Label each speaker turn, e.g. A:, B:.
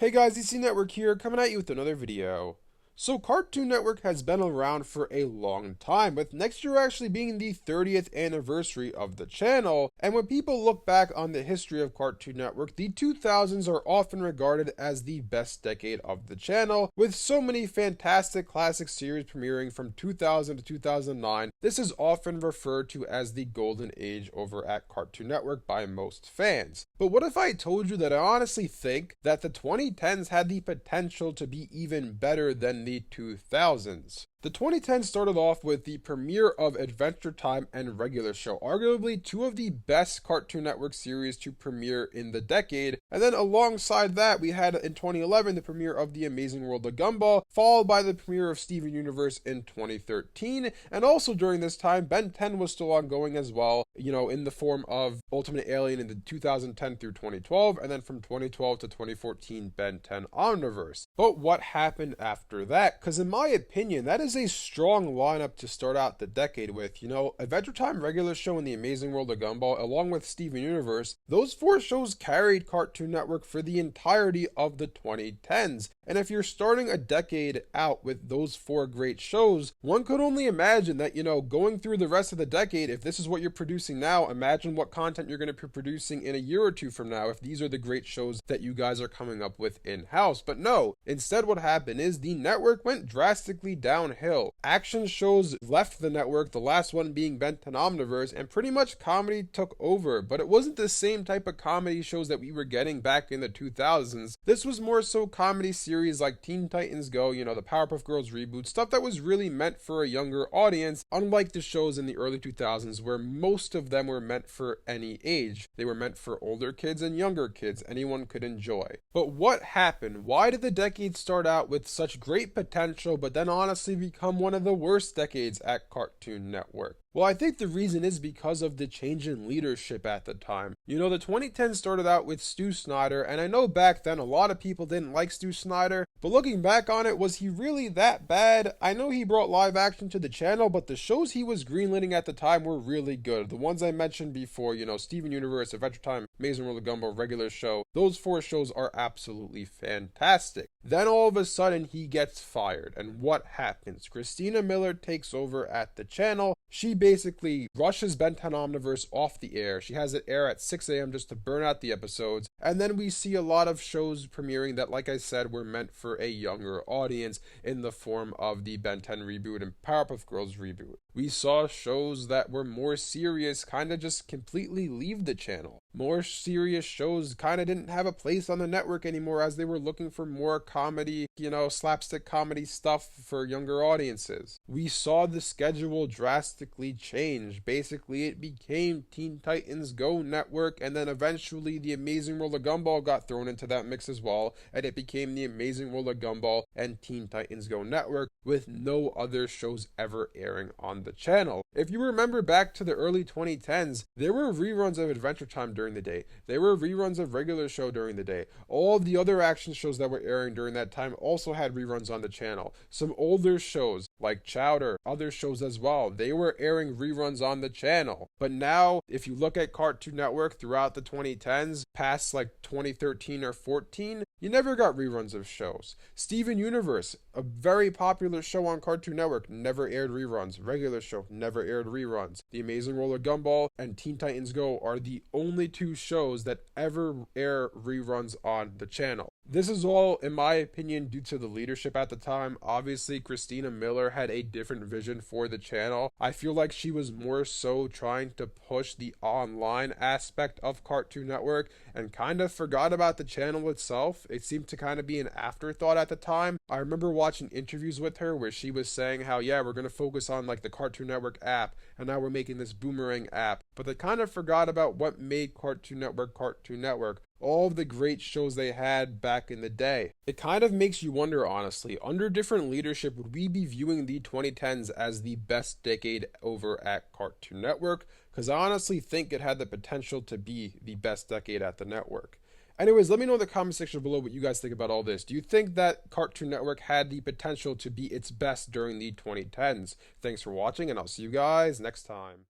A: Hey guys, DC Network here, coming at you with another video. So Cartoon Network has been around for a long time, with next year actually being the 30th anniversary of the channel, and when people look back on the history of Cartoon Network, the 2000s are often regarded as the best decade of the channel, with so many fantastic classic series premiering from 2000 to 2009. This is often referred to as the golden age over at Cartoon Network by most fans. But what if I told you that I honestly think that the 2010s had the potential to be even better than the 2000s? The 2010s started off with the premiere of Adventure Time and Regular Show, arguably two of the best Cartoon Network series to premiere in the decade, and then alongside that we had in 2011 the premiere of The Amazing World of Gumball, followed by the premiere of Steven Universe in 2013, and also during this time Ben 10 was still ongoing as well, in the form of Ultimate Alien in the 2010 through 2012, and then from 2012 to 2014 Ben 10 Omniverse. But what happened after that? Because in my opinion, that is a strong lineup to start out the decade with. Adventure Time, Regular Show, and The Amazing World of Gumball, along with Steven Universe, those four shows carried Cartoon Network for the entirety of the 2010s. And if you're starting a decade out with those four great shows, one could only imagine that, going through the rest of the decade, if this is what you're producing now, imagine what content you're going to be producing in a year or two from now if these are the great shows that you guys are coming up with in-house. But no, instead what happened is the network went drastically downhill. Action shows left the network, the last one being Ben 10 Omniverse, and pretty much comedy took over. But it wasn't the same type of comedy shows that we were getting back in the 2000s. This was more so comedy series like Teen Titans Go, the Powerpuff Girls reboot, stuff that was really meant for a younger audience, unlike the shows in the early 2000s where most of them were meant for any age. They were meant for older kids and younger kids, anyone could enjoy. But what happened? Why did the decade start out with such great potential but then honestly become one of the worst decades at Cartoon Network? Well, I think the reason is because of the change in leadership at the time. The 2010s started out with Stu Snyder, and I know back then a lot of people didn't like Stu Snyder, but looking back on it, was he really that bad? I know he brought live action to the channel, but the shows he was greenlighting at the time were really good. The ones I mentioned before, Steven Universe, Adventure Time, Amazing World of Gumball, Regular Show, those four shows are absolutely fantastic. Then all of a sudden he gets fired, and what happens? Christina Miller takes over at the channel. She basically rushes Ben 10 Omniverse off the air. She has it air at 6 a.m. just to burn out the episodes. And then we see a lot of shows premiering that, like I said, were meant for a younger audience in the form of the Ben 10 reboot and Powerpuff Girls reboot. We saw shows that were more serious kind of just completely leave the channel. More serious shows kind of didn't have a place on the network anymore as they were looking for more comedy, slapstick comedy stuff for younger audiences. We saw the schedule drastically change. Basically, it became Teen Titans Go Network, and then eventually The Amazing World of Gumball got thrown into that mix as well, and it became The Amazing World of Gumball and Teen Titans Go Network, with no other shows ever airing on the channel. If you remember back to the early 2010s, there were reruns of Adventure Time during the day. There were reruns of Regular Show during the day. All of the other action shows that were airing during that time also had reruns on the channel. Some older shows like Chowder, other shows as well, they were airing reruns on the channel. But now, if you look at Cartoon Network throughout the 2010s, past like 2013 or 14, you never got reruns of shows. Steven Universe, a very popular show on Cartoon Network, never aired reruns. Regular Show never aired reruns. The Amazing World of Gumball and Teen Titans Go are the only two shows that ever air reruns on the channel. This is all, in my opinion, due to the leadership at the time. Obviously, Christina Miller had a different vision for the channel. I feel like she was more so trying to push the online aspect of Cartoon Network and kind of forgot about the channel itself. It seemed to kind of be an afterthought at the time. I remember watching interviews with her where she was saying how, yeah, we're going to focus on like the Cartoon Network app, and now we're making this Boomerang app. But they kind of forgot about what made Cartoon Network Cartoon Network. All of the great shows they had back in the day. It kind of makes you wonder, honestly, under different leadership, would we be viewing the 2010s as the best decade over at Cartoon Network? Because I honestly think it had the potential to be the best decade at the network. Anyways, let me know in the comment section below what you guys think about all this. Do you think that Cartoon Network had the potential to be its best during the 2010s? Thanks for watching, and I'll see you guys next time.